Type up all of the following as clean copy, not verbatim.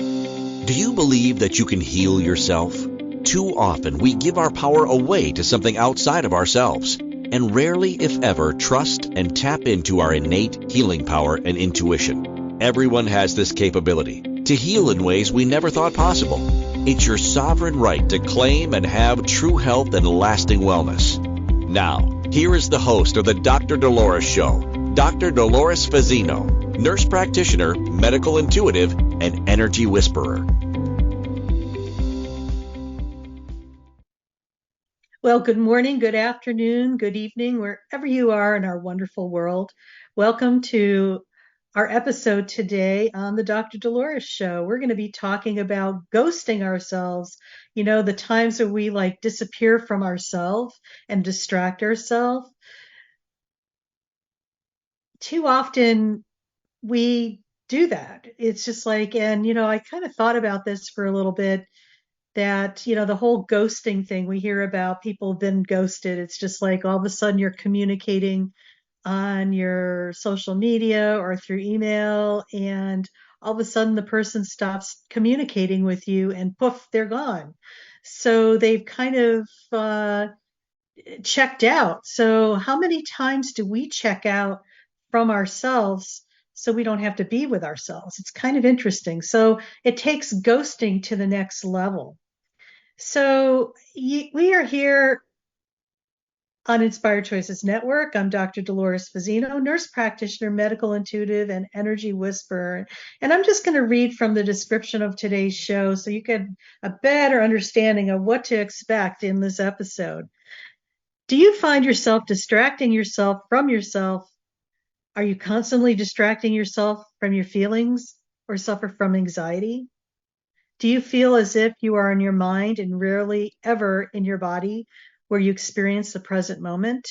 Do you believe that you can heal yourself? Too often we give our power away to something outside of ourselves, and rarely, if ever, trust and tap into our innate healing power and intuition. Everyone has this capability to heal in ways we never thought possible. It's your sovereign right to claim and have true health and lasting wellness. Now, here is the host of the Dr. Dolores Show, Dr. Dolores Fazzino, nurse practitioner, medical intuitive, and energy whisperer. Well, good morning, good afternoon, good evening, wherever you are in our wonderful world. Welcome to our episode today on the Dr. Dolores Show. We're going to be talking about ghosting ourselves. You know, the times where we disappear from ourselves and distract ourselves. Too often we do that. It's just I kind of thought about this for a little bit. That, the whole ghosting thing we hear about, people have been ghosted. It's just all of a sudden you're communicating on your social media or through email, and all of a sudden the person stops communicating with you and poof, they're gone. So they've kind of checked out. So how many times do we check out from ourselves so we don't have to be with ourselves? It's kind of interesting. So it takes ghosting to the next level. So we are here on Inspired Choices Network. I'm Dr. Dolores Fazzino, nurse practitioner, medical intuitive, and energy whisperer. And I'm just going to read from the description of today's show so you get a better understanding of what to expect in this episode. Do you find yourself distracting yourself from yourself? Are you constantly distracting yourself from your feelings or suffer from anxiety? Do you feel as if you are in your mind and rarely ever in your body where you experience the present moment?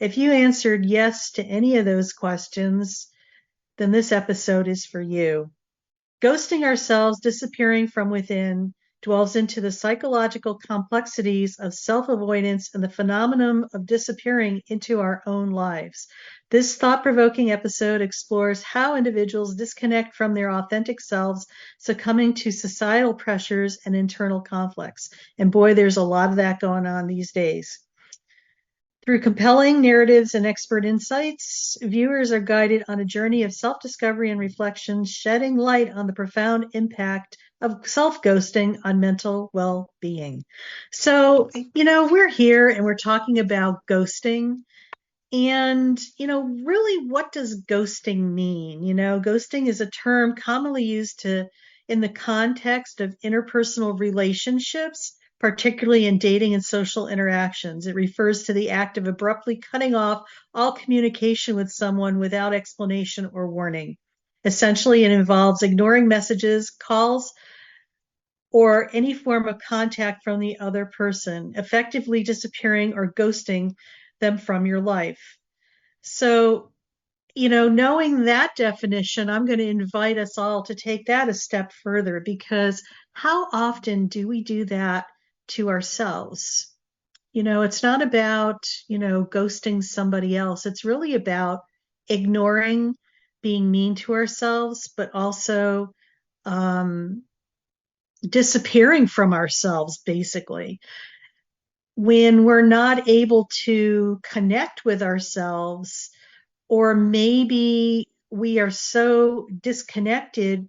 If you answered yes to any of those questions, then this episode is for you. Ghosting ourselves, disappearing from within, dwells into the psychological complexities of self-avoidance and the phenomenon of disappearing into our own lives. This thought-provoking episode explores how individuals disconnect from their authentic selves, succumbing to societal pressures and internal conflicts. And boy, there's a lot of that going on these days. Through compelling narratives and expert insights, viewers are guided on a journey of self-discovery and reflection, shedding light on the profound impact of self-ghosting on mental well-being. So, we're here and we're talking about ghosting. And, really, what does ghosting mean? Ghosting is a term commonly used in the context of interpersonal relationships, particularly in dating and social interactions. It refers to the act of abruptly cutting off all communication with someone without explanation or warning. Essentially, it involves ignoring messages, calls, or any form of contact from the other person, effectively disappearing or ghosting them from your life. So, knowing that definition, I'm going to invite us all to take that a step further, because how often do we do that to ourselves? It's not about, ghosting somebody else. It's really about ignoring, being mean to ourselves, but also disappearing from ourselves, basically. When we're not able to connect with ourselves, or maybe we are so disconnected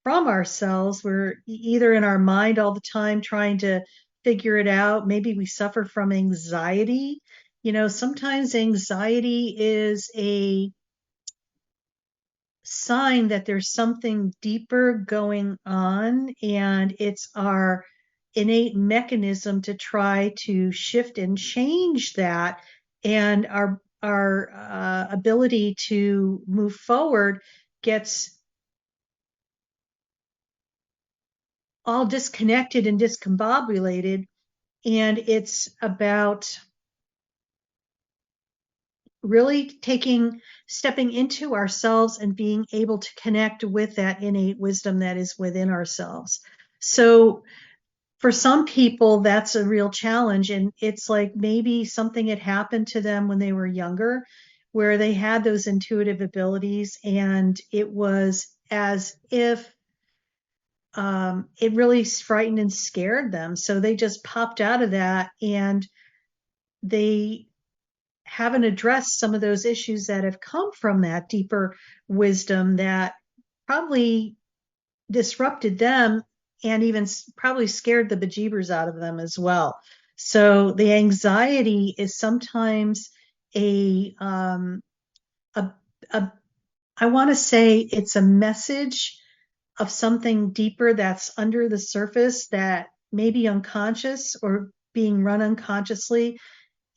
from ourselves, we're either in our mind all the time trying to figure it out. Maybe we suffer from anxiety. Sometimes anxiety is a sign that there's something deeper going on, and it's our innate mechanism to try to shift and change that, and our ability to move forward gets all disconnected and discombobulated. And it's about really stepping into ourselves and being able to connect with that innate wisdom that is within ourselves. So for some people, that's a real challenge. And it's maybe something had happened to them when they were younger, where they had those intuitive abilities, and it was as if it really frightened and scared them. So they just popped out of that, and they haven't addressed some of those issues that have come from that deeper wisdom that probably disrupted them and even probably scared the bejeebers out of them as well. So the anxiety is sometimes a, a I want to say it's a message of something deeper that's under the surface that may be unconscious or being run unconsciously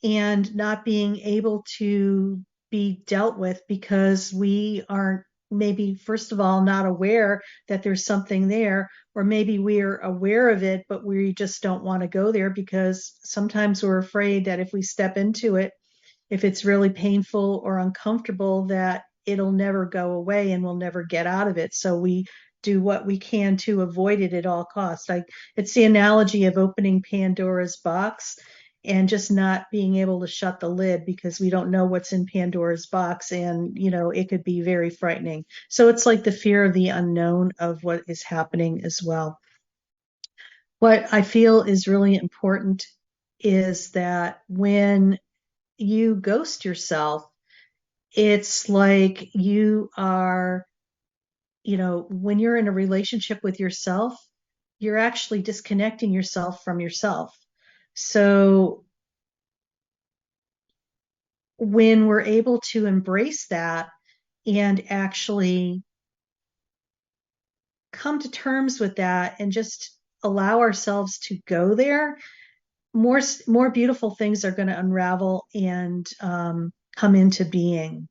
and not being able to be dealt with because we aren't, maybe first of all, not aware that there's something there, or maybe we're aware of it but we just don't want to go there because sometimes we're afraid that if we step into it, if it's really painful or uncomfortable, that it'll never go away and we'll never get out of it. So we do what we can to avoid it at all costs. It's the analogy of opening Pandora's box and just not being able to shut the lid because we don't know what's in Pandora's box, and it could be very frightening. So it's like the fear of the unknown of what is happening as well. What I feel is really important is that when you ghost yourself, it's like you are, when you're in a relationship with yourself, you're actually disconnecting yourself from yourself. So when we're able to embrace that and actually come to terms with that and just allow ourselves to go there, more beautiful things are going to unravel and come into being.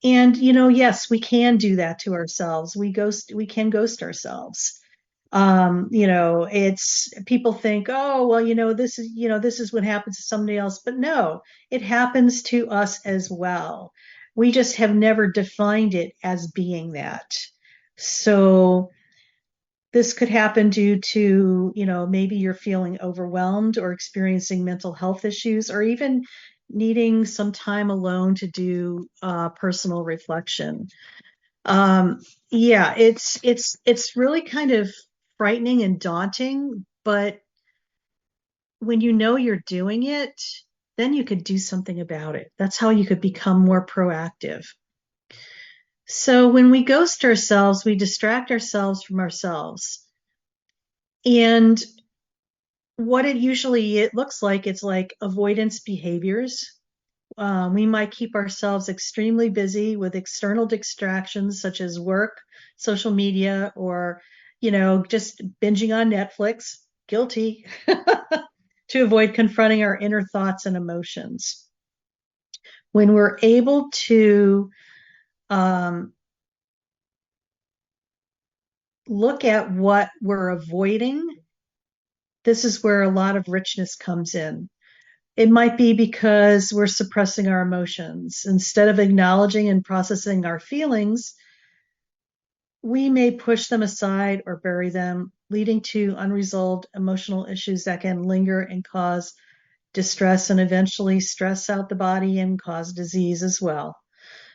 And yes, we can do that to ourselves. We can ghost ourselves. It's, people think, oh, well, this is what happens to somebody else, but no, it happens to us as well. We just have never defined it as being that. So this could happen due to, maybe you're feeling overwhelmed or experiencing mental health issues, or even needing some time alone to do personal reflection. Yeah, it's really kind of frightening and daunting, but when you know you're doing it, then you could do something about it. That's how you could become more proactive. So when we ghost ourselves, we distract ourselves from ourselves. And what it looks like, it's like avoidance behaviors. We might keep ourselves extremely busy with external distractions such as work, social media, or, just binging on Netflix, guilty, to avoid confronting our inner thoughts and emotions. When we're able to look at what we're avoiding, this is where a lot of richness comes in. It might be because we're suppressing our emotions. Instead of acknowledging and processing our feelings, we may push them aside or bury them, leading to unresolved emotional issues that can linger and cause distress and eventually stress out the body and cause disease as well.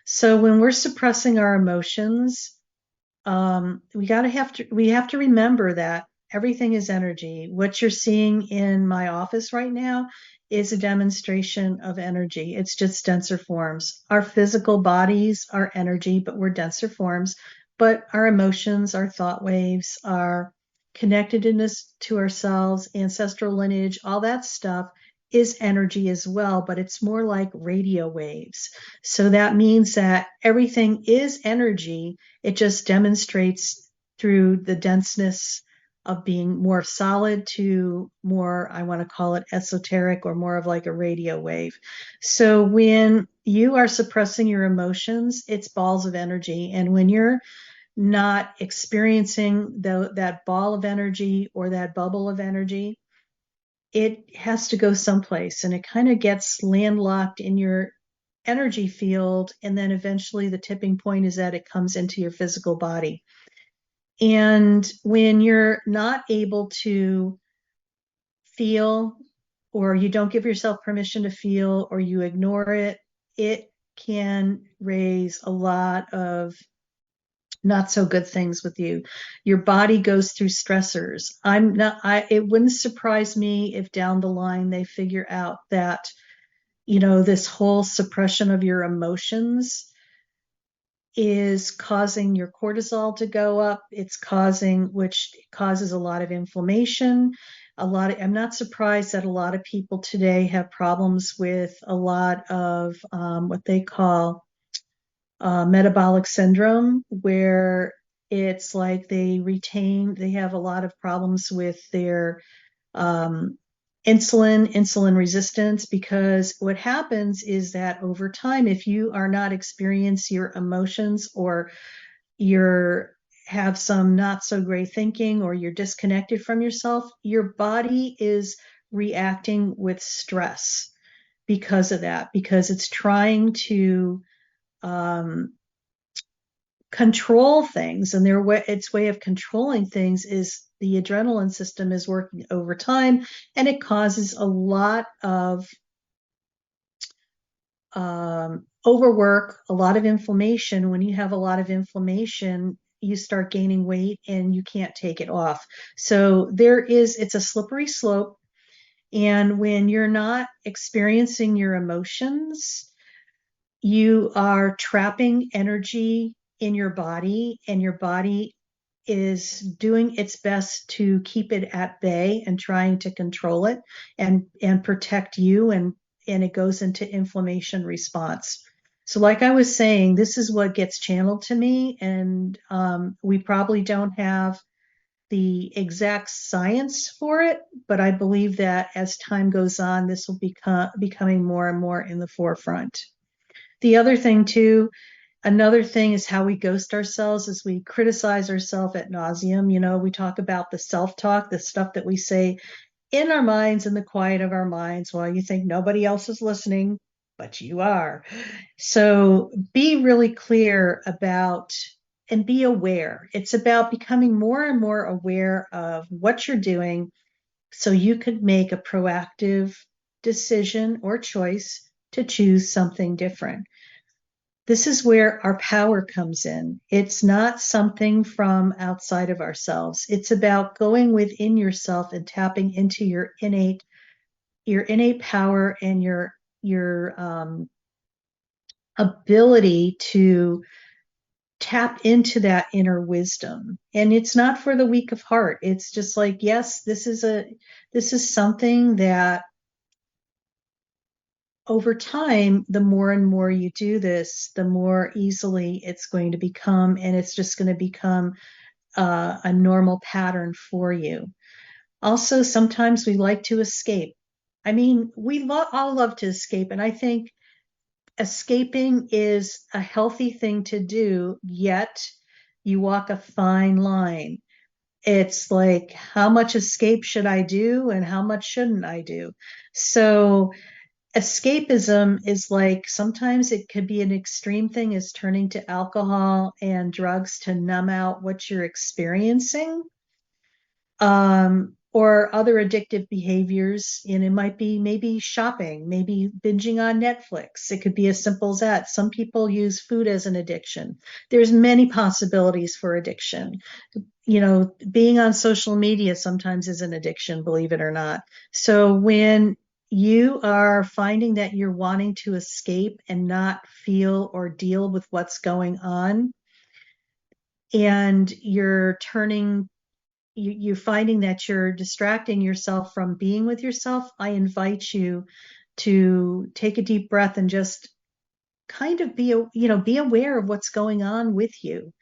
So when we're suppressing our emotions, we have to remember that everything is energy. What you're seeing in my office right now is a demonstration of energy. It's just denser forms. Our physical bodies are energy, but we're denser forms. But our emotions, our thought waves, our connectedness to ourselves, ancestral lineage, all that stuff is energy as well, but it's more like radio waves. So that means that everything is energy. It just demonstrates through the denseness of being more solid to more, I want to call it esoteric, or more of like a radio wave. So when you are suppressing your emotions, it's balls of energy. And when you're not experiencing that ball of energy or that bubble of energy, it has to go someplace, and it kind of gets landlocked in your energy field. And then eventually the tipping point is that it comes into your physical body. And when you're not able to feel, or you don't give yourself permission to feel, or you ignore it, it can raise a lot of not so good things with you. Your body goes through stressors. It wouldn't surprise me if down the line they figure out that, this whole suppression of your emotions is causing your cortisol to go up. Which causes a lot of inflammation. I'm not surprised that a lot of people today have problems with a lot of what they call metabolic syndrome, where it's like they have a lot of problems with their um, insulin resistance, because what happens is that over time, if you are not experiencing your emotions, or you're have some not so great thinking, or you're disconnected from yourself, your body is reacting with stress because of that, because it's trying to um, control things, and its way of controlling things is the adrenaline system is working overtime, and it causes a lot of overwork, a lot of inflammation. When you have a lot of inflammation, you start gaining weight and you can't take it off. So it's a slippery slope. And when you're not experiencing your emotions, you are trapping energy in your body, and your body is doing its best to keep it at bay and trying to control it and protect you, and it goes into inflammation response. So like I was saying, this is what gets channeled to me, and we probably don't have the exact science for it, but I believe that as time goes on, this will becoming more and more in the forefront. The other thing too, Another thing is how we ghost ourselves, is we criticize ourselves ad nauseum. We talk about the self-talk, the stuff that we say in our minds, in the quiet of our minds, while you think nobody else is listening, but you are. So be really clear about and be aware. It's about becoming more and more aware of what you're doing, so you could make a proactive decision or choice to choose something different. This is where our power comes in. It's not something from outside of ourselves. It's about going within yourself and tapping into your innate power, and your ability to tap into that inner wisdom. And it's not for the weak of heart. It's just like, yes, this is something that over time, the more and more you do this, the more easily it's going to become, and it's just going to become a normal pattern for you. Also, sometimes we like to escape. I mean, all love to escape, and I think escaping is a healthy thing to do, yet you walk a fine line. It's like, how much escape should I do and how much shouldn't I do? So escapism is like, sometimes it could be an extreme thing, is turning to alcohol and drugs to numb out what you're experiencing, or other addictive behaviors. And it might be maybe shopping, maybe binging on Netflix. It could be as simple as that. Some people use food as an addiction. There's many possibilities for addiction. Being on social media sometimes is an addiction, believe it or not. So when you are finding that you're wanting to escape and not feel or deal with what's going on, and you're finding that you're distracting yourself from being with yourself, I invite you to take a deep breath and just kind of be aware of what's going on with you,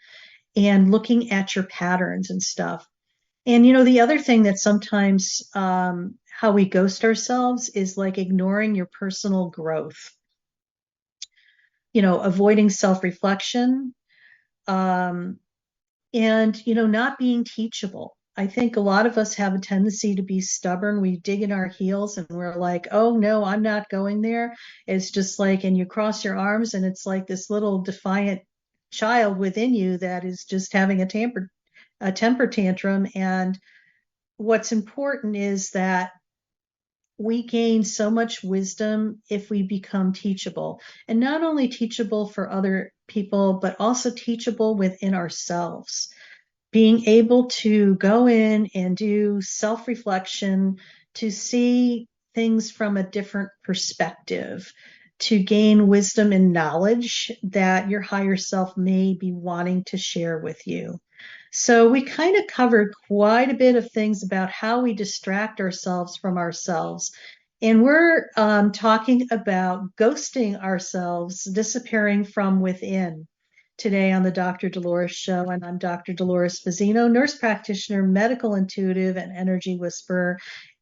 and looking at your patterns and stuff. And the other thing that sometimes how we ghost ourselves is like ignoring your personal growth, avoiding self-reflection, um, and not being teachable. I think a lot of us have a tendency to be stubborn. We dig in our heels and we're like, oh no, I'm not going there. It's just like, and you cross your arms, and it's like this little defiant child within you that is just having a temper tantrum. And what's important is that we gain so much wisdom if we become teachable, and not only teachable for other people, but also teachable within ourselves. Being able to go in and do self-reflection, to see things from a different perspective, to gain wisdom and knowledge that your higher self may be wanting to share with you. So we kind of covered quite a bit of things about how we distract ourselves from ourselves. And we're talking about ghosting ourselves, disappearing from within today on the Dr. Dolores Show. And I'm Dr. Dolores Fazzino, nurse practitioner, medical intuitive, and energy whisperer.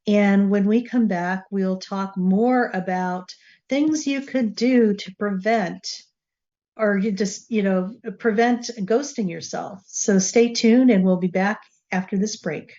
And when we come back, we'll talk more about things you could do to prevent or you just, prevent ghosting yourself. So stay tuned and we'll be back after this break.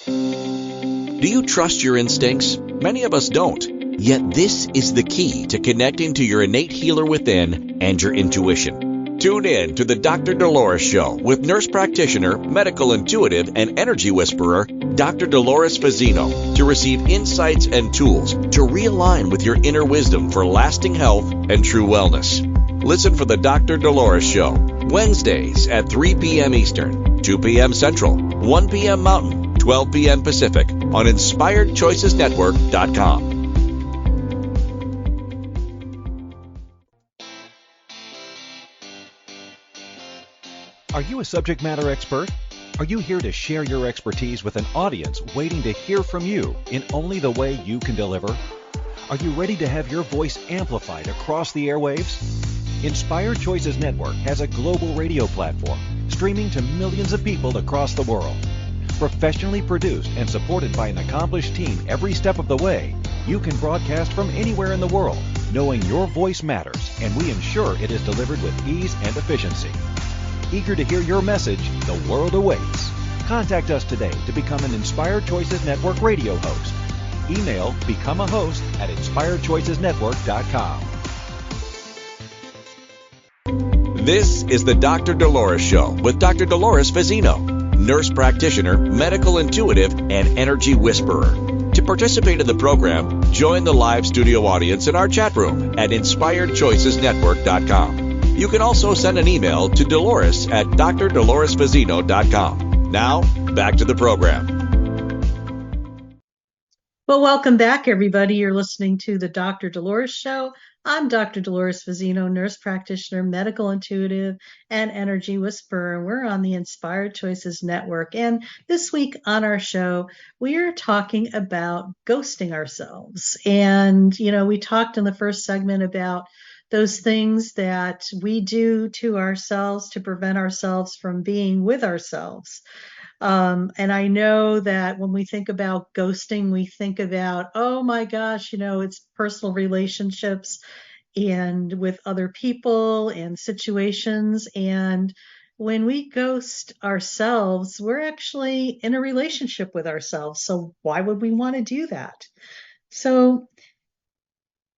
Do you trust your instincts? Many of us don't. Yet this is the key to connecting to your innate healer within and your intuition. Tune in to the Dr. Dolores Show with nurse practitioner, medical intuitive, and energy whisperer, Dr. Dolores Fazzino, to receive insights and tools to realign with your inner wisdom for lasting health and true wellness. Listen for the Dr. Dolores Show, Wednesdays at 3 p.m. Eastern, 2 p.m. Central, 1 p.m. Mountain, 12 p.m. Pacific on InspiredChoicesNetwork.com. Are you a subject matter expert? Are you here to share your expertise with an audience waiting to hear from you in only the way you can deliver? Are you ready to have your voice amplified across the airwaves? Inspired Choices Network has a global radio platform streaming to millions of people across the world. Professionally produced and supported by an accomplished team every step of the way, you can broadcast from anywhere in the world, knowing your voice matters, and we ensure it is delivered with ease and efficiency. Eager to hear your message, the world awaits. Contact us today to become an Inspired Choices Network radio host. Email become a host at InspiredChoicesNetwork.com. This is the Dr. Dolores Show with Dr. Dolores Fazzino, nurse practitioner, medical intuitive, and energy whisperer. To participate in the program, join the live studio audience in our chat room at InspiredChoicesNetwork.com. You can also send an email to Dolores at drdoloresfazzino.com. Now, back to the program. Well, welcome back, everybody. You're listening to the Dr. Dolores Show. I'm Dr. Dolores Fazzino, nurse practitioner, medical intuitive, and energy whisperer. We're on the Inspired Choices Network. And this week on our show, we are talking about ghosting ourselves. And, we talked in the first segment about those things that we do to ourselves to prevent ourselves from being with ourselves. And I know that when we think about ghosting, we think about, oh my gosh, it's personal relationships and with other people and situations. And when we ghost ourselves, we're actually in a relationship with ourselves. So why would we want to do that? So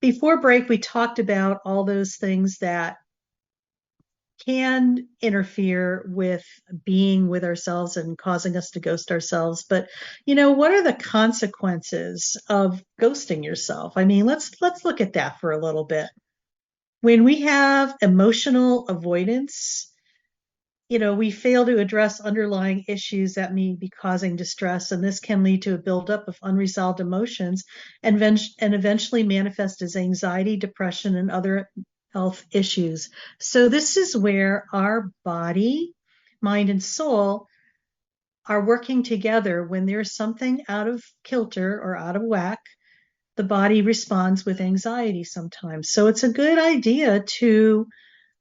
before break, we talked about all those things that can interfere with being with ourselves and causing us to ghost ourselves. But, what are the consequences of ghosting yourself? I mean, let's look at that for a little bit. When we have emotional avoidance, we fail to address underlying issues that may be causing distress, and this can lead to a buildup of unresolved emotions and eventually manifest as anxiety, depression, and other health issues. So this is where our body, mind, and soul are working together. When there's something out of kilter or out of whack, the body responds with anxiety sometimes. So it's a good idea to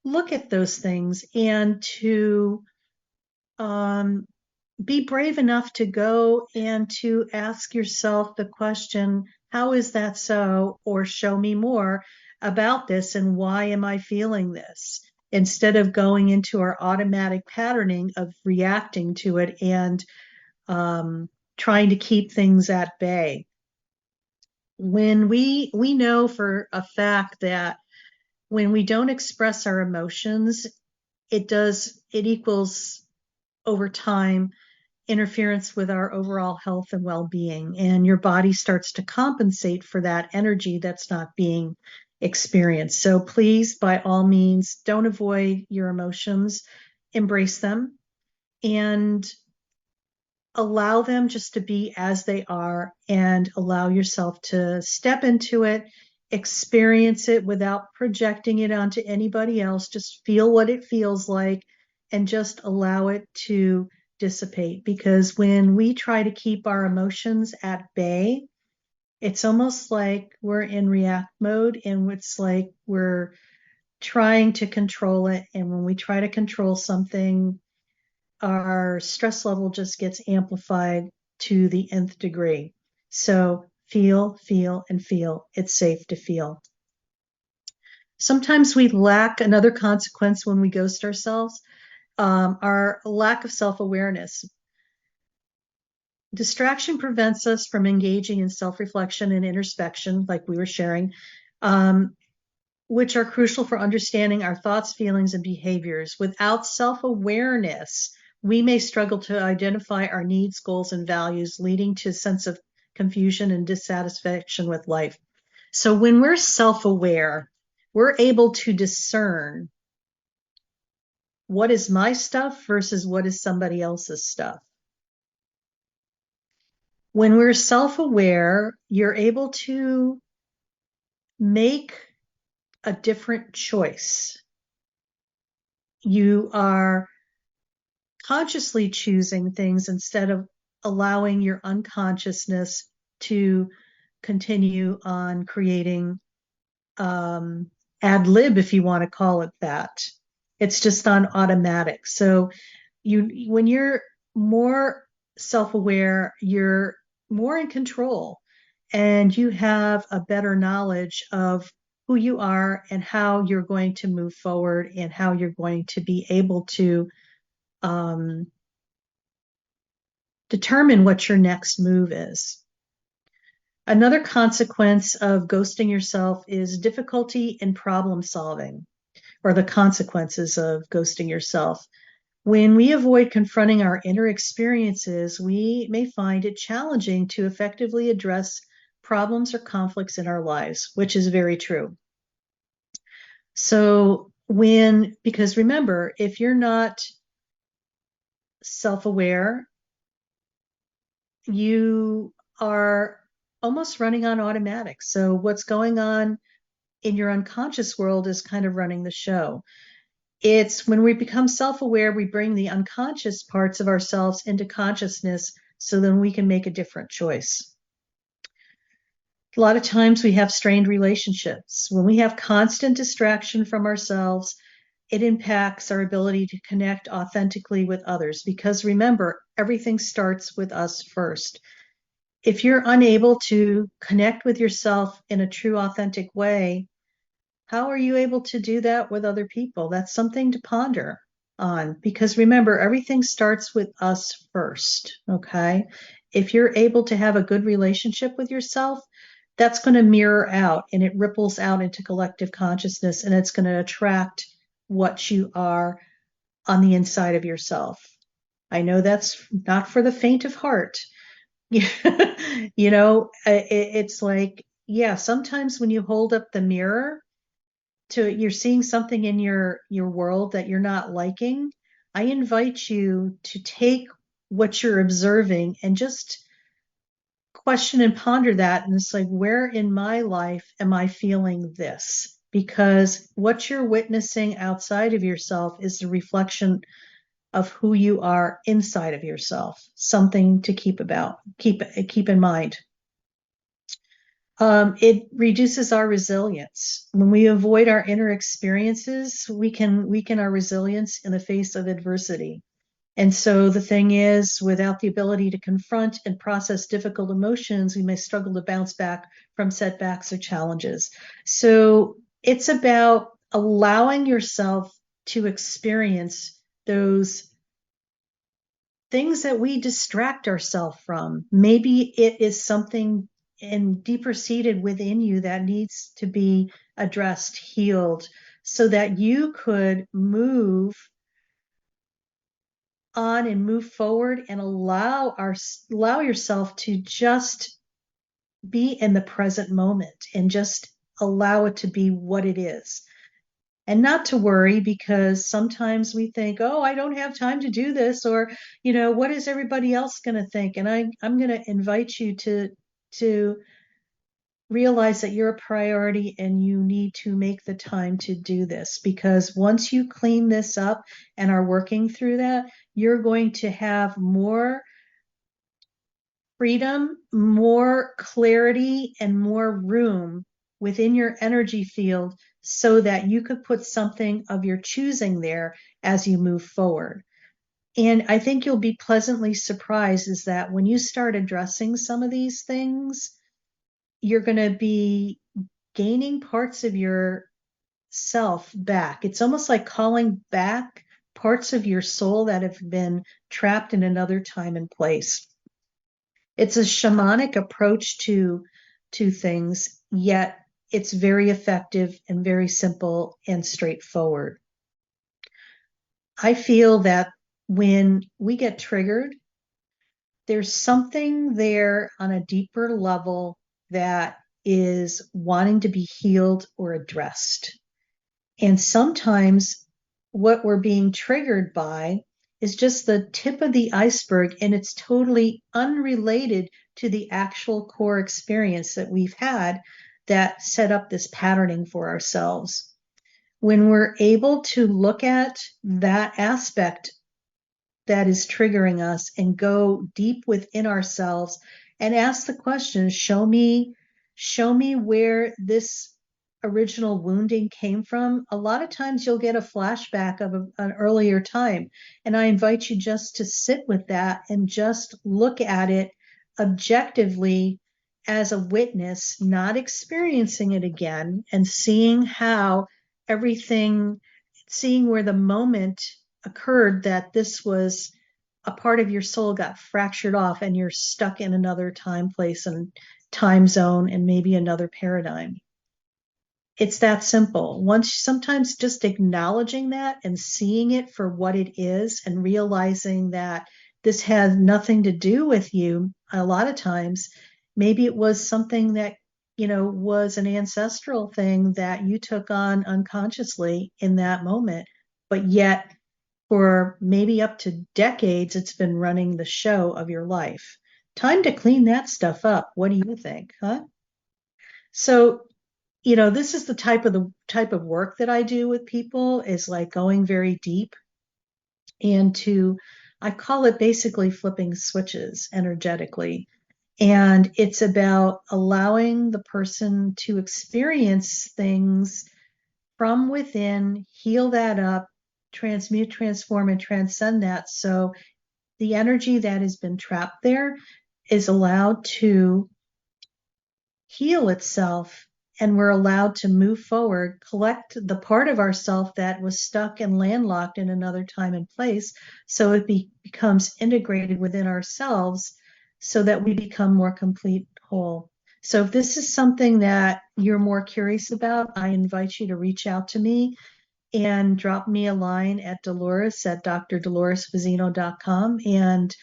look at those things and to be brave enough to go and to ask yourself the question, how is that so? Or show me more about this and why am I feeling this? Instead of going into our automatic patterning of reacting to it and trying to keep things at bay. When we know for a fact that when we don't express our emotions, it equals over time interference with our overall health and well-being, and your body starts to compensate for that energy that's not being experience. So please, by all means, don't avoid your emotions, embrace them, and allow them just to be as they are, and allow yourself to step into it, experience it without projecting it onto anybody else. Just feel what it feels like and just allow it to dissipate. Because when we try to keep our emotions at bay, it's almost like we're in react mode, and it's like we're trying to control it. And when we try to control something, our stress level just gets amplified to the nth degree. So feel, feel, and feel. It's safe to feel. Sometimes we lack another consequence when we ghost ourselves, our lack of self-awareness. Distraction prevents us from engaging in self-reflection and introspection, like we were sharing, which are crucial for understanding our thoughts, feelings, and behaviors. Without self-awareness, we may struggle to identify our needs, goals, and values, leading to a sense of confusion and dissatisfaction with life. So when we're self-aware, we're able to discern what is my stuff versus what is somebody else's stuff. When we're self-aware, you're able to make a different choice. You are consciously choosing things instead of allowing your unconsciousness to continue on creating ad lib, if you want to call it that. It's just on automatic. So when you're more self-aware, you're more in control, and you have a better knowledge of who you are and how you're going to move forward, and how you're going to be able to determine what your next move is. Another consequence of ghosting yourself is difficulty in problem solving, or the consequences of ghosting yourself. When we avoid confronting our inner experiences, we may find it challenging to effectively address problems or conflicts in our lives, which is very true. So because remember, if you're not self-aware, you are almost running on automatic. So what's going on in your unconscious world is kind of running the show. It's when we become self-aware, we bring the unconscious parts of ourselves into consciousness, so then we can make a different choice. A lot of times we have strained relationships. When we have constant distraction from ourselves, it impacts our ability to connect authentically with others, because remember, everything starts with us first. If you're unable to connect with yourself in a true, authentic way, how are you able to do that with other people? That's something to ponder on, because remember, everything starts with us first, okay? If you're able to have a good relationship with yourself, that's going to mirror out, and it ripples out into collective consciousness, and it's going to attract what you are on the inside of yourself. I know that's not for the faint of heart. It's like, yeah, sometimes when you hold up the mirror you're seeing something in your world that you're not liking, I invite you to take what you're observing and just question and ponder that. And it's like, where in my life am I feeling this? Because what you're witnessing outside of yourself is the reflection of who you are inside of yourself. Something to keep in mind. It reduces our resilience. When we avoid our inner experiences, we can weaken our resilience in the face of adversity. And so the thing is, without the ability to confront and process difficult emotions, we may struggle to bounce back from setbacks or challenges. So it's about allowing yourself to experience those things that we distract ourselves from. Maybe it is something deeper seated within you that needs to be addressed, healed, so that you could move on and move forward, and allow yourself to just be in the present moment, and just allow it to be what it is. And not to worry, because sometimes we think, oh, I don't have time to do this, or, what is everybody else going to think? And I'm going to invite you to realize that you're a priority and you need to make the time to do this, because once you clean this up and are working through that, you're going to have more freedom, more clarity, and more room within your energy field so that you could put something of your choosing there as you move forward. And I think you'll be pleasantly surprised is that when you start addressing some of these things, you're going to be gaining parts of your self back. It's almost like calling back parts of your soul that have been trapped in another time and place. It's a shamanic approach to things, yet it's very effective and very simple and straightforward. I feel that when we get triggered, there's something there on a deeper level that is wanting to be healed or addressed. And sometimes what we're being triggered by is just the tip of the iceberg, and it's totally unrelated to the actual core experience that we've had that set up this patterning for ourselves. When we're able to look at that aspect that is triggering us and go deep within ourselves and ask the question, show me where this original wounding came from, a lot of times you'll get a flashback of an earlier time. And I invite you just to sit with that and just look at it objectively as a witness, not experiencing it again, and seeing how seeing where the moment occurred that this was a part of your soul got fractured off and you're stuck in another time, place, and time zone, and maybe another paradigm. It's that simple. Sometimes just acknowledging that and seeing it for what it is and realizing that this has nothing to do with you. A lot of times, maybe it was something that, was an ancestral thing that you took on unconsciously in that moment, but yet for maybe up to decades, it's been running the show of your life. Time to clean that stuff up. What do you think, huh? So, this is the type of work that I do with people, is like going very deep into, I call it basically flipping switches energetically. And it's about allowing the person to experience things from within, heal that up, transmute, transform, and transcend that. So the energy that has been trapped there is allowed to heal itself, and we're allowed to move forward, collect the part of ourself that was stuck and landlocked in another time and place, so it becomes integrated within ourselves so that we become more complete whole. So if this is something that you're more curious about, I invite you to reach out to me and drop me a line at Dolores at drdoloresfazzino.com, and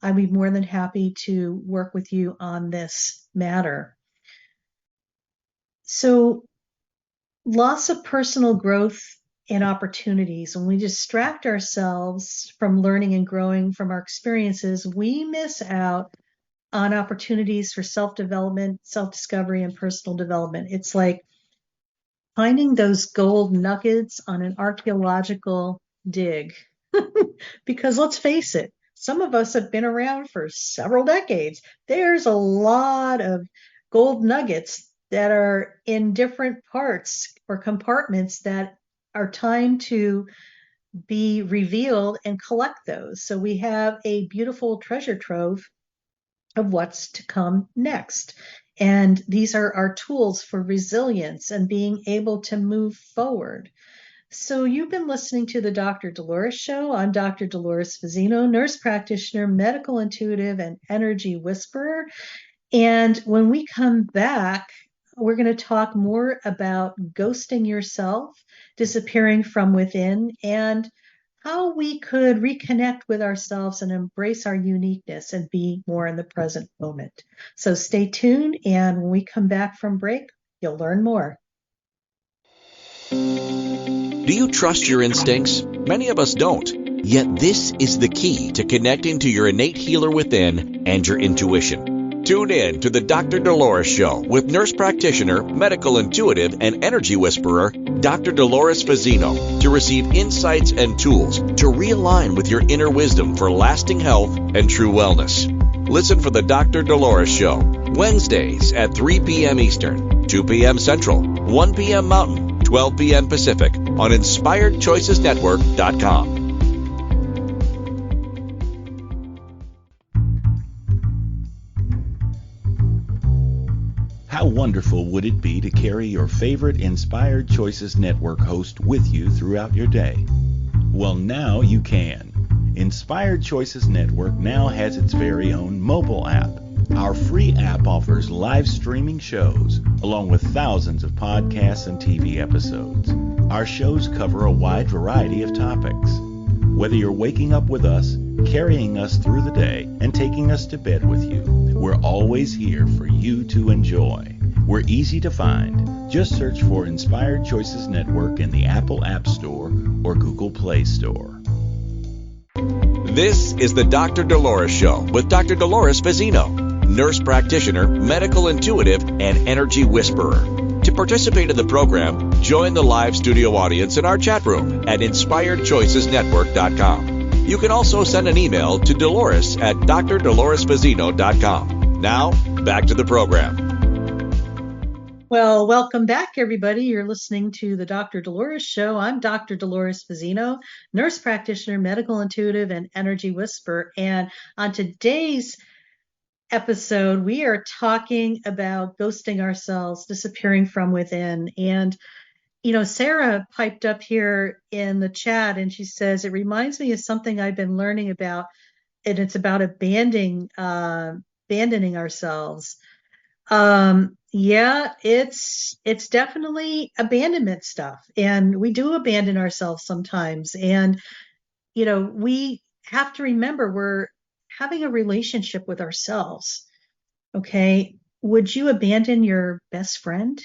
I'd be more than happy to work with you on this matter. So loss of personal growth and opportunities. When we distract ourselves from learning and growing from our experiences, we miss out on opportunities for self-development, self-discovery, and personal development. It's like finding those gold nuggets on an archaeological dig. Because let's face it, some of us have been around for several decades. There's a lot of gold nuggets that are in different parts or compartments that are time to be revealed and collect those. So we have a beautiful treasure trove of what's to come next. And these are our tools for resilience and being able to move forward. So you've been listening to the Dr. Dolores Show. I'm Dr. Dolores Fazzino, nurse practitioner, medical intuitive, and energy whisperer. And when we come back, we're going to talk more about ghosting yourself, disappearing from within, and how we could reconnect with ourselves and embrace our uniqueness and be more in the present moment. So stay tuned, and when we come back from break, you'll learn more. Do you trust your instincts? Many of us don't. Yet this is the key to connecting to your innate healer within and your intuition. Tune in to the Dr. Dolores Show with nurse practitioner, medical intuitive, and energy whisperer, Dr. Dolores Fazzino, to receive insights and tools to realign with your inner wisdom for lasting health and true wellness. Listen for the Dr. Dolores Show, Wednesdays at 3 p.m. Eastern, 2 p.m. Central, 1 p.m. Mountain, 12 p.m. Pacific on InspiredChoicesNetwork.com. How wonderful would it be to carry your favorite Inspired Choices Network host with you throughout your day? Well, now you can. Inspired Choices Network now has its very own mobile app. Our free app offers live streaming shows, along with thousands of podcasts and TV episodes. Our shows cover a wide variety of topics. Whether you're waking up with us, carrying us through the day, and taking us to bed with you, we're always here for you to enjoy. We're easy to find. Just search for Inspired Choices Network in the Apple App Store or Google Play Store. This is the Dr. Dolores Show with Dr. Dolores Fazzino, nurse practitioner, medical intuitive, and energy whisperer. To participate in the program, join the live studio audience in our chat room at InspiredChoicesNetwork.com. You can also send an email to Dolores at drdoloresfazzino.com. Now, back to the program. Well, welcome back, everybody. You're listening to the Dr. Dolores Show. I'm Dr. Dolores Fazzino, nurse practitioner, medical intuitive, and energy whisperer. And on today's episode, we are talking about ghosting ourselves, disappearing from within. And, Sarah piped up here in the chat and she says, it reminds me of something I've been learning about, and it's about abandoning ourselves. Yeah, it's definitely abandonment stuff. And we do abandon ourselves sometimes. And, we have to remember we're having a relationship with ourselves. Okay. Would you abandon your best friend?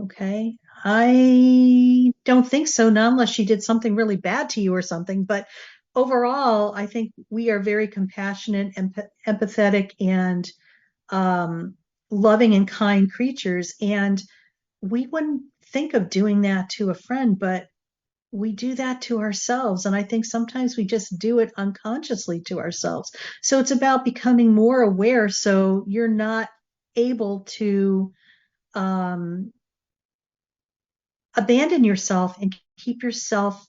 Okay. I don't think so, not unless she did something really bad to you or something. But overall, I think we are very compassionate, empathetic, and loving and kind creatures. And we wouldn't think of doing that to a friend, but we do that to ourselves. And I think sometimes we just do it unconsciously to ourselves. So it's about becoming more aware so you're not able to abandon yourself and keep yourself,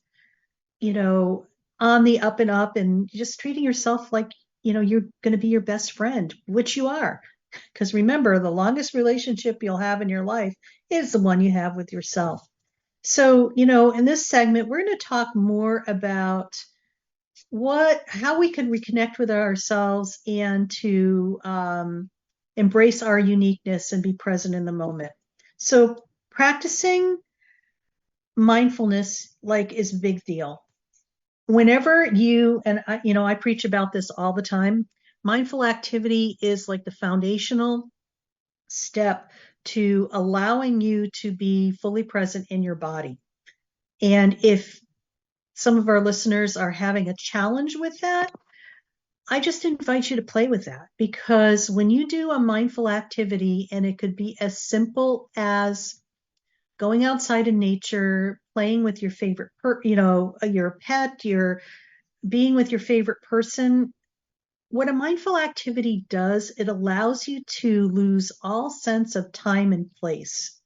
on the up and up, and just treating yourself like, you're going to be your best friend, which you are. Because remember, the longest relationship you'll have in your life is the one you have with yourself. So, in this segment, we're going to talk more about how we can reconnect with ourselves and to embrace our uniqueness and be present in the moment. So practicing mindfulness is a big deal. Whenever I preach about this all the time, mindful activity is like the foundational step to allowing you to be fully present in your body. And if some of our listeners are having a challenge with that, I just invite you to play with that, because when you do a mindful activity, and it could be as simple as going outside in nature, playing with your favorite, your pet, your being with your favorite person. What a mindful activity does, it allows you to lose all sense of time and place.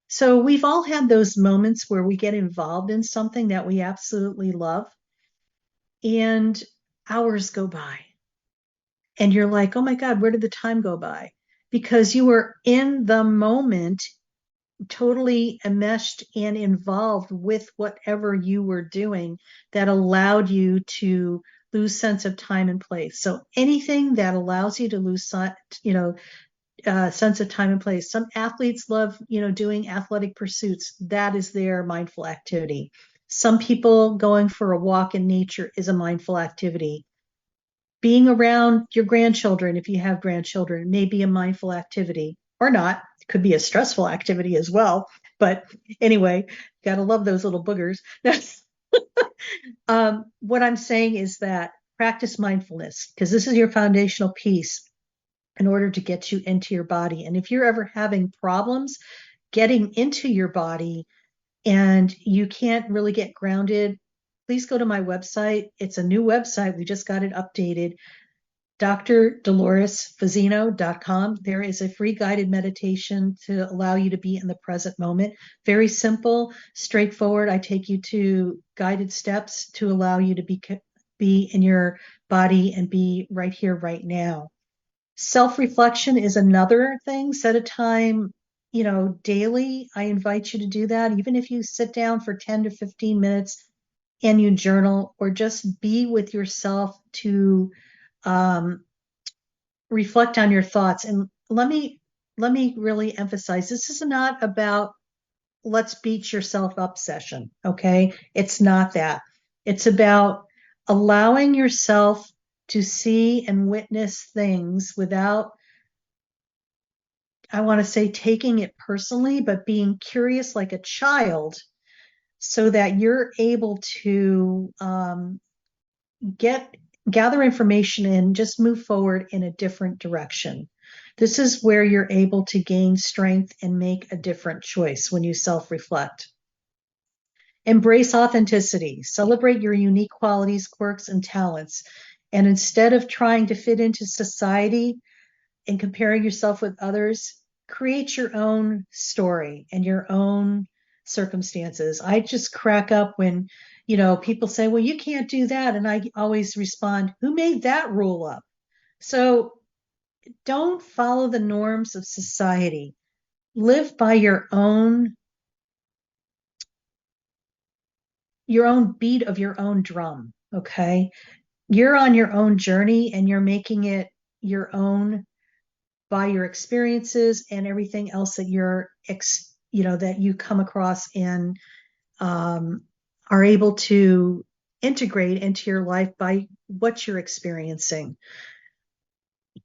So we've all had those moments where we get involved in something that we absolutely love, and hours go by. And you're like, oh my God, where did the time go by? Because you were in the moment, totally enmeshed and involved with whatever you were doing that allowed you to lose sense of time and place. So anything that allows you to lose, sense of time and place. Some athletes love, doing athletic pursuits. That is their mindful activity. Some people going for a walk in nature is a mindful activity. Being around your grandchildren, if you have grandchildren, may be a mindful activity, or not. It could be a stressful activity as well. But anyway, Gotta love those little boogers. That's what I'm saying is that practice mindfulness, because this is your foundational piece in order to get you into your body. And if you're ever having problems getting into your body and you can't really get grounded, please go to my website. It's a new website. We just got it updated. DrDoloresFazzino.com. There is a free guided meditation to allow you to be in the present moment. Very simple, straightforward. I take you to guided steps to allow you to be in your body and be right here, right now. Self-reflection is another thing. Set a time, daily. I invite you to do that. Even if you sit down for 10 to 15 minutes and you journal, or just be with yourself to reflect on your thoughts. And let me really emphasize, this is not about let's beat yourself up session. Okay. It's not that. It's about allowing yourself to see and witness things without, I want to say, taking it personally, but being curious like a child so that you're able to gather information and just move forward in a different direction. This is where you're able to gain strength and make a different choice when you self-reflect. Embrace authenticity. Celebrate your unique qualities, quirks, and talents. And instead of trying to fit into society and comparing yourself with others, create your own story and your own circumstances. I just crack up when, people say, well, you can't do that. And I always respond, who made that rule up? So don't follow the norms of society. Live by your own beat of your own drum. Okay. You're on your own journey and you're making it your own by your experiences and everything else that that you come across and are able to integrate into your life by what you're experiencing.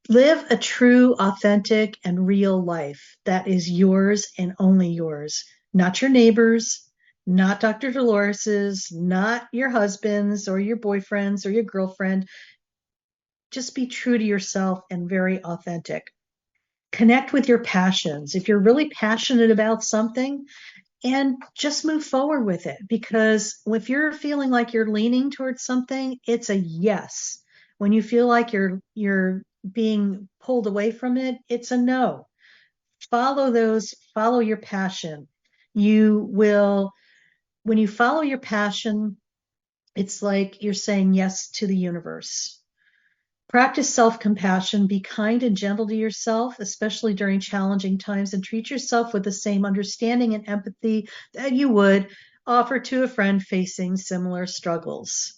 Live a true, authentic, and real life that is yours and only yours, not your neighbor's, not Dr. Dolores's, not your husband's or your boyfriend's or your girlfriend. Just be true to yourself and very authentic. Connect with your passions. If you're really passionate about something, and just move forward with it, because if you're feeling like you're leaning towards something, it's a yes. When you feel like you're being pulled away from it, it's a no. Follow your passion. When you follow your passion, it's like you're saying yes to the universe. Practice self-compassion. Be kind and gentle to yourself, especially during challenging times, and treat yourself with the same understanding and empathy that you would offer to a friend facing similar struggles.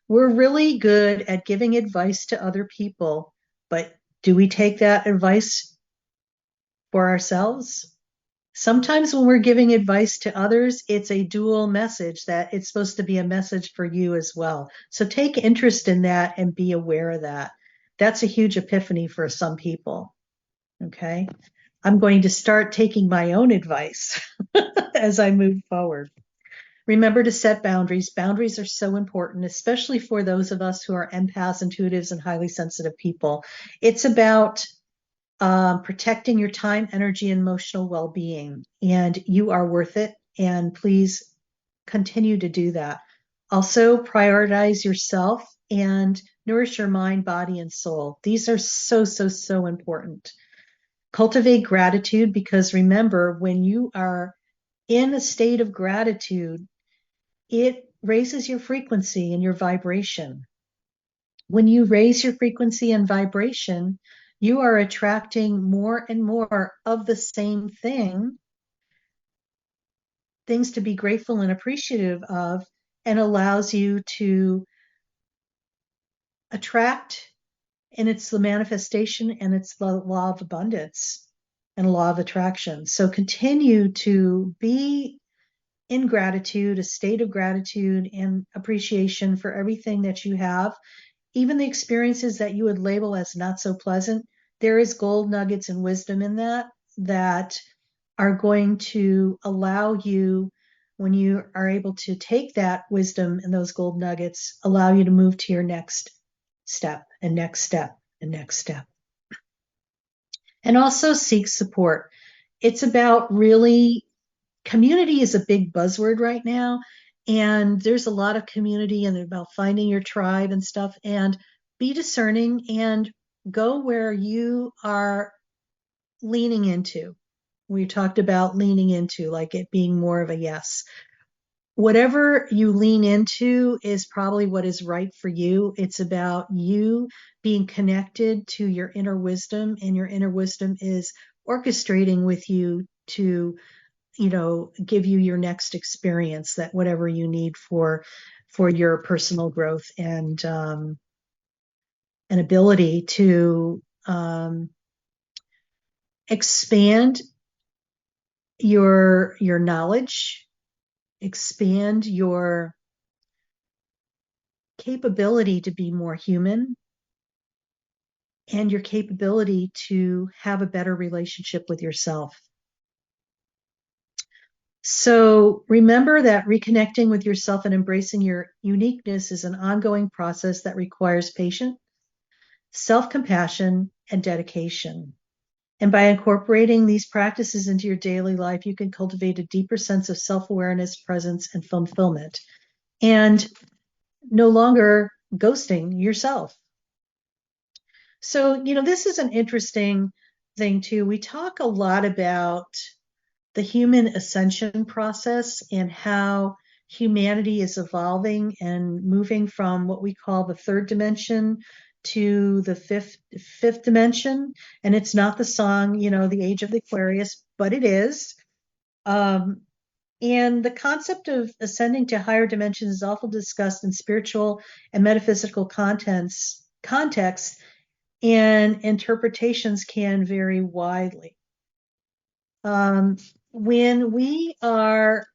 We're really good at giving advice to other people, but do we take that advice for ourselves? Sometimes when we're giving advice to others, it's a dual message, that it's supposed to be a message for you as well. So take interest in that and be aware of that. That's a huge epiphany for some people. Okay. I'm going to start taking my own advice as I move forward. Remember to set boundaries. Boundaries are so important, especially for those of us who are empaths, intuitives, and highly sensitive people. It's about protecting your time, energy, and emotional well-being. And you are worth it. And please continue to do that. Also, prioritize yourself and nourish your mind, body, and soul. These are so, so, so important. Cultivate gratitude, because remember, when you are in a state of gratitude, it raises your frequency and your vibration. When you raise your frequency and vibration, you are attracting more and more of the same things to be grateful and appreciative of, and allows you to attract. And it's the manifestation, and it's the law of abundance and law of attraction. So continue to be in gratitude, a state of gratitude and appreciation for everything that you have, even the experiences that you would label as not so pleasant. There is gold nuggets and wisdom in that are going to allow you when you are able to take that wisdom and those gold nuggets, allow you to move to your next step and next step and next step. And also seek support. It's about really, community is a big buzzword right now. And there's a lot of community and about finding your tribe and stuff. And be discerning and go where you are leaning into. We talked about leaning into, like it being more of a yes. Whatever you lean into is probably what is right for you. It's about you being connected to your inner wisdom, and your inner wisdom is orchestrating with you to, give you your next experience, that whatever you need for your personal growth and an ability to expand your knowledge, expand your capability to be more human, and your capability to have a better relationship with yourself. So remember that reconnecting with yourself and embracing your uniqueness is an ongoing process that requires patience, self-compassion, and dedication. And by incorporating these practices into your daily life, you can cultivate a deeper sense of self-awareness, presence, and fulfillment, and no longer ghosting yourself. So, this is an interesting thing too. We talk a lot about the human ascension process and how humanity is evolving and moving from what we call the third dimension to the fifth dimension. And it's not the song, the age of the Aquarius, but it is. And the concept of ascending to higher dimensions is often discussed in spiritual and metaphysical contexts, and interpretations can vary widely. When we are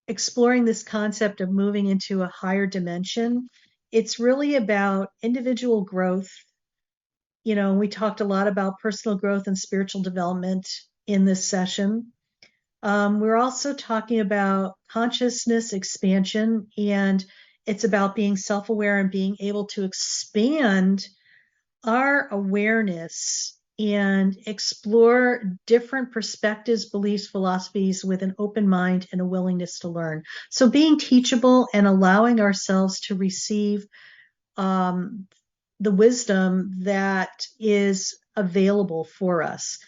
exploring this concept of moving into a higher dimension, it's really about individual growth. We talked a lot about personal growth and spiritual development in this session. We're also talking about consciousness expansion, and it's about being self-aware and being able to expand our awareness and explore different perspectives, beliefs, philosophies with an open mind and a willingness to learn. So being teachable and allowing ourselves to receive the wisdom that is available for us.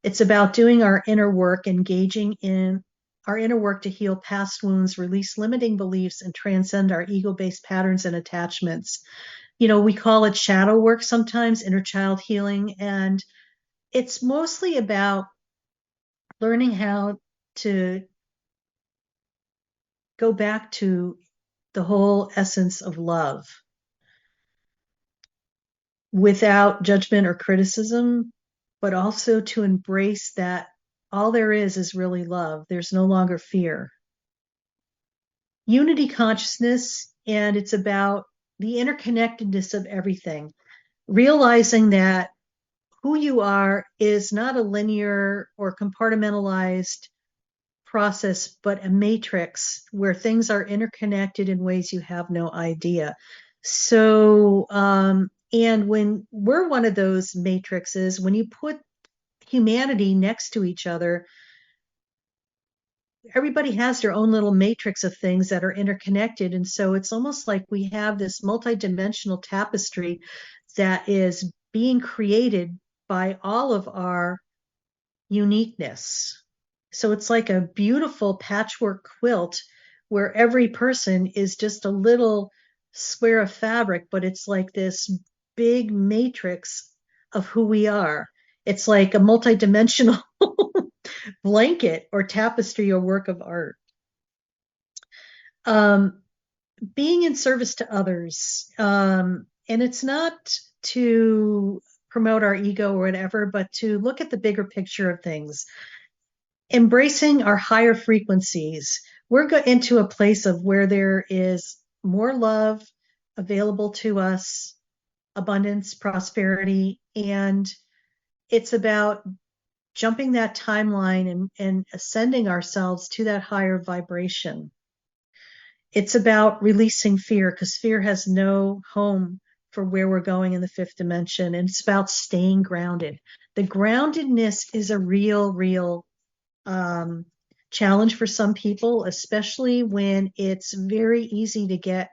It's about doing our inner work, engaging in our inner work to heal past wounds, release limiting beliefs, and transcend our ego-based patterns and attachments. We call it shadow work sometimes, inner child healing, and it's mostly about learning how to go back to the whole essence of love without judgment or criticism, but also to embrace that all there is really love. There's no longer fear. Unity consciousness, and it's about the interconnectedness of everything, realizing that who you are is not a linear or compartmentalized process, but a matrix where things are interconnected in ways you have no idea. So, and when we're one of those matrices, when you put humanity next to each other, everybody has their own little matrix of things that are interconnected. And so it's almost like we have this multidimensional tapestry that is being created by all of our uniqueness. So it's like a beautiful patchwork quilt where every person is just a little square of fabric, but it's like this big matrix of who we are. It's like a multidimensional blanket or tapestry or work of art. Being in service to others. And it's not to promote our ego or whatever, but to look at the bigger picture of things. Embracing our higher frequencies. We're into a place of where there is more love available to us, abundance, prosperity, and it's about jumping that timeline and ascending ourselves to that higher vibration. It's about releasing fear, because fear has no home for where we're going in the fifth dimension. And it's about staying grounded. The groundedness is a real challenge for some people, especially when it's very easy to get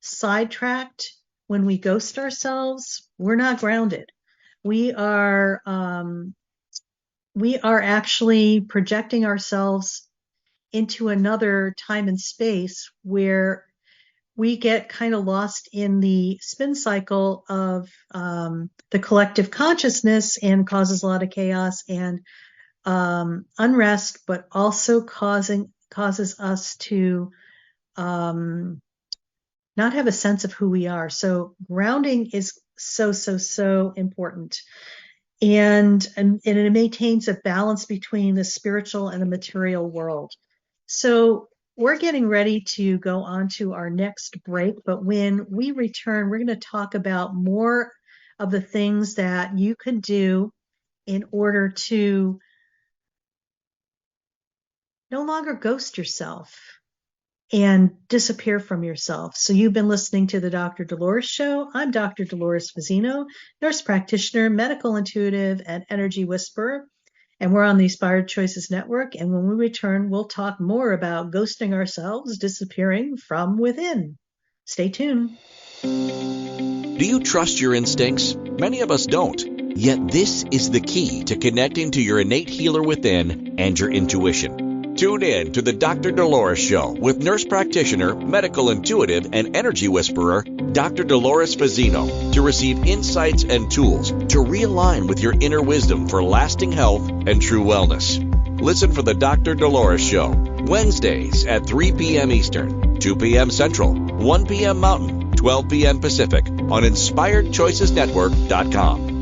sidetracked. When we ghost ourselves, we're not grounded. We are actually projecting ourselves into another time and space where we get kind of lost in the spin cycle of the collective consciousness, and causes a lot of chaos and unrest, but also causes us to not have a sense of who we are. So grounding is so important. And it maintains a balance between the spiritual and the material world. So we're getting ready to go on to our next break, but when we return, we're going to talk about more of the things that you can do in order to no longer ghost yourself and disappear from yourself. So you've been listening to the Dr. Dolores Show. I'm Dr. Dolores Fazzino, nurse practitioner, medical intuitive, and energy whisperer. And we're on the Inspired Choices Network. And when we return, we'll talk more about ghosting ourselves, disappearing from within. Stay tuned. Do you trust your instincts? Many of us don't. Yet this is the key to connecting to your innate healer within and your intuition. Tune in to the Dr. Dolores Show with nurse practitioner, medical intuitive, and energy whisperer, Dr. Dolores Fazzino, to receive insights and tools to realign with your inner wisdom for lasting health and true wellness. Listen for the Dr. Dolores Show, Wednesdays at 3 p.m. Eastern, 2 p.m. Central, 1 p.m. Mountain, 12 p.m. Pacific on InspiredChoicesNetwork.com.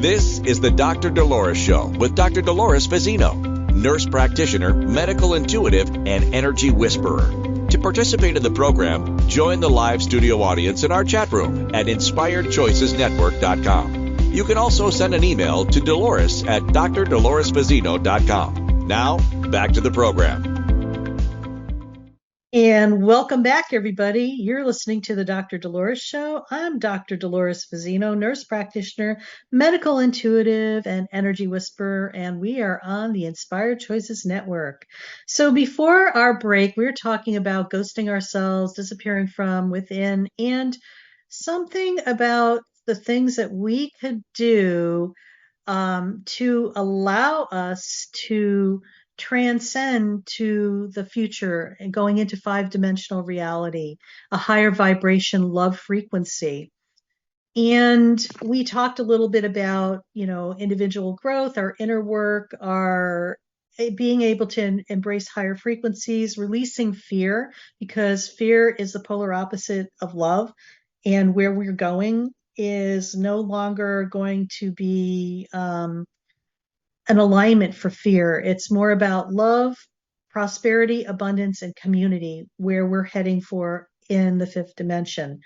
This is the Dr. Dolores Show with Dr. Dolores Fazzino, nurse practitioner, medical intuitive, and energy whisperer. To participate in the program, join the live studio audience in our chat room at InspiredChoicesNetwork.com. You can also send an email to Dolores at drdoloresfazzino.com. Now, back to the program. And welcome back, everybody. You're listening to the Dr. Dolores Show. I'm Dr. Dolores Fazzino, nurse practitioner, medical intuitive, and energy whisperer, and we are on the Inspired Choices Network. So before our break, we were talking about ghosting ourselves, disappearing from within, and something about the things that we could do to allow us to transcend to the future and going into five-dimensional reality, a higher vibration love frequency. And we talked a little bit about, individual growth, our inner work, our being able to embrace higher frequencies, releasing fear, because fear is the polar opposite of love. And where we're going is no longer going to be an alignment for fear. It's more about love, prosperity, abundance, and community, where we're heading for in the fifth dimension.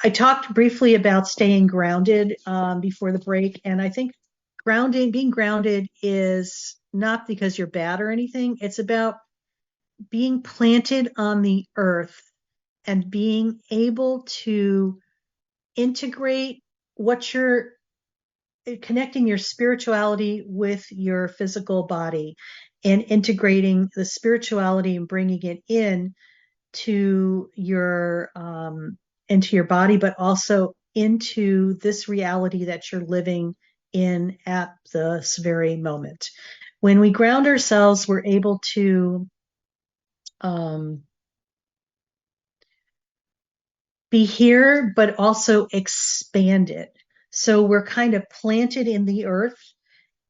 I talked briefly about staying grounded before the break, and I think being grounded is not because you're bad or anything. It's about being planted on the earth and being able to integrate what you're connecting your spirituality with your physical body, and integrating the spirituality and bringing it into your body, but also into this reality that you're living in at this very moment. When we ground ourselves, we're able to be here, but also expand it. So we're kind of planted in the earth,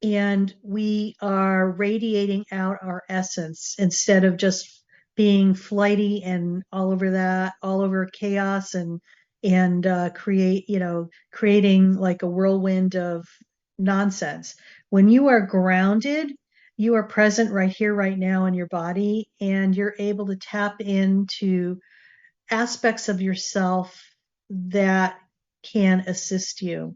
and we are radiating out our essence instead of just being flighty and all over chaos and creating like a whirlwind of nonsense. When you are grounded, you are present right here, right now in your body, and you're able to tap into aspects of yourself that can assist you.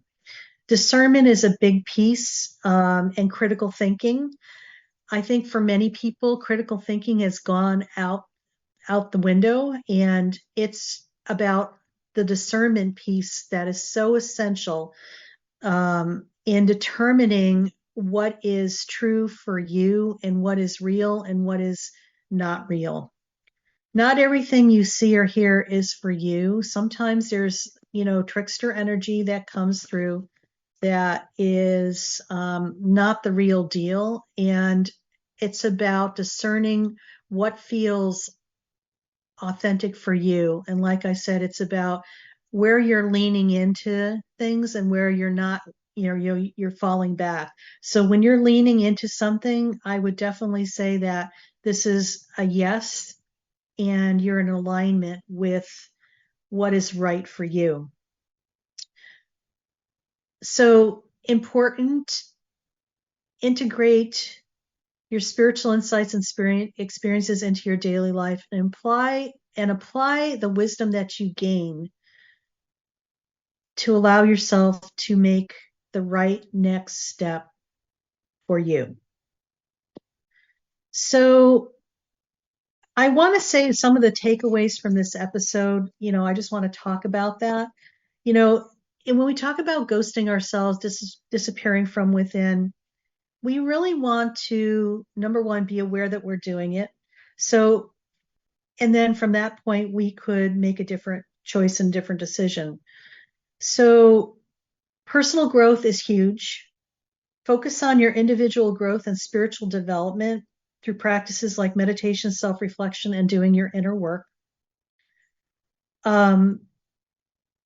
Discernment is a big piece, and critical thinking. I think for many people, critical thinking has gone out the window, and it's about the discernment piece that is so essential in determining what is true for you and what is real and what is not real. Not everything you see or hear is for you. Sometimes there's, trickster energy that comes through that is not the real deal. And it's about discerning what feels authentic for you. And like I said, it's about where you're leaning into things and where you're not, you're falling back. So when you're leaning into something, I would definitely say that this is a yes, and you're in alignment with what is right for you. So important, integrate your spiritual insights and experiences into your daily life, and apply the wisdom that you gain to allow yourself to make the right next step for you. So I want to say some of the takeaways from this episode. I just want to talk about that. And when we talk about ghosting ourselves, disappearing from within, we really want to, number one, be aware that we're doing it. So, and then from that point, we could make a different choice and different decision. So personal growth is huge. Focus on your individual growth and spiritual development through practices like meditation, self-reflection, and doing your inner work.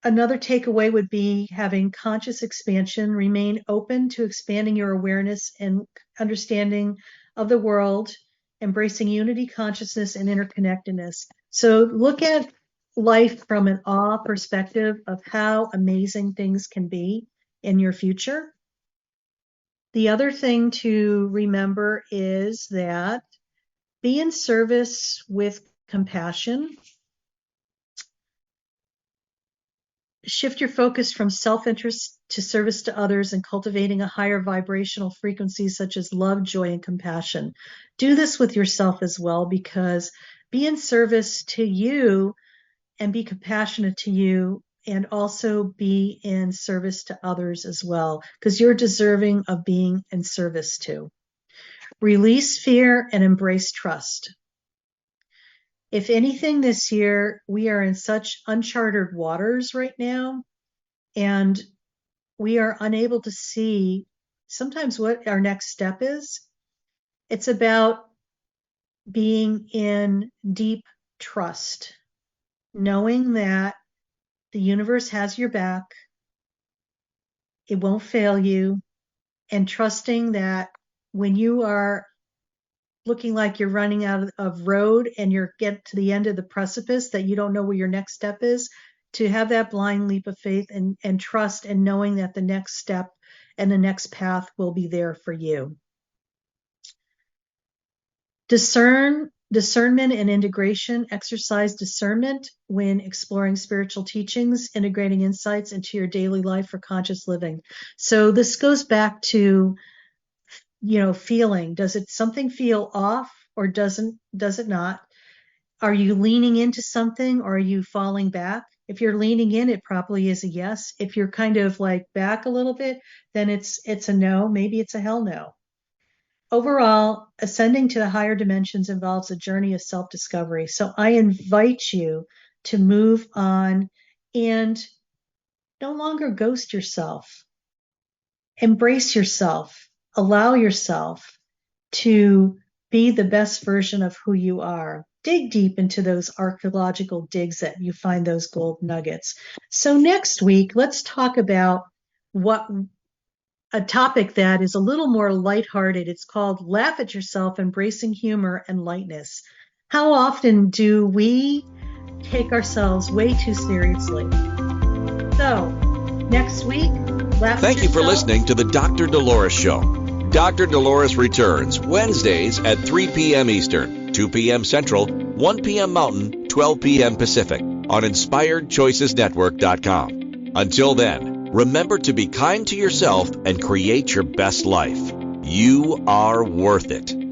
Another takeaway would be having conscious expansion. Remain open to expanding your awareness and understanding of the world, embracing unity, consciousness, and interconnectedness. So look at life from an awe perspective of how amazing things can be in your future. The other thing to remember is that be in service with compassion. Shift your focus from self-interest to service to others and cultivating a higher vibrational frequency such as love, joy, and compassion. Do this with yourself as well, because be in service to you and be compassionate to you, and also be in service to others as well, because you're deserving of being in service to. Release fear and embrace trust. If anything this year, we are in such uncharted waters right now, and we are unable to see sometimes what our next step is. It's about being in deep trust, knowing that the universe has your back, it won't fail you, and trusting that when you are looking like you're running out of road and you're get to the end of the precipice, that you don't know where your next step is, to have that blind leap of faith and trust, and knowing that the next step and the next path will be there for you. Discernment and integration. Exercise discernment when exploring spiritual teachings, integrating insights into your daily life for conscious living. So this goes back to, feeling. Does something feel off, or does it not? Are you leaning into something, or are you falling back? If you're leaning in, it probably is a yes. If you're kind of like back a little bit, then it's a no. Maybe it's a hell no. Overall, ascending to the higher dimensions involves a journey of self-discovery. So I invite you to move on and no longer ghost yourself. Embrace yourself. Allow yourself to be the best version of who you are. Dig deep into those archaeological digs that you find those gold nuggets. So next week, let's talk about a topic that is a little more lighthearted. It's called Laugh at Yourself, Embracing Humor and Lightness. How often do we take ourselves way too seriously? So next week, laugh Thank at you for yourself. listening to the Dr. Dolores Show. Dr. Dolores returns Wednesdays at 3 p.m. Eastern, 2 p.m. Central, 1 p.m. Mountain, 12 p.m. Pacific on InspiredChoicesNetwork.com. Until then, Remember to be kind to yourself and create your best life. You are worth it.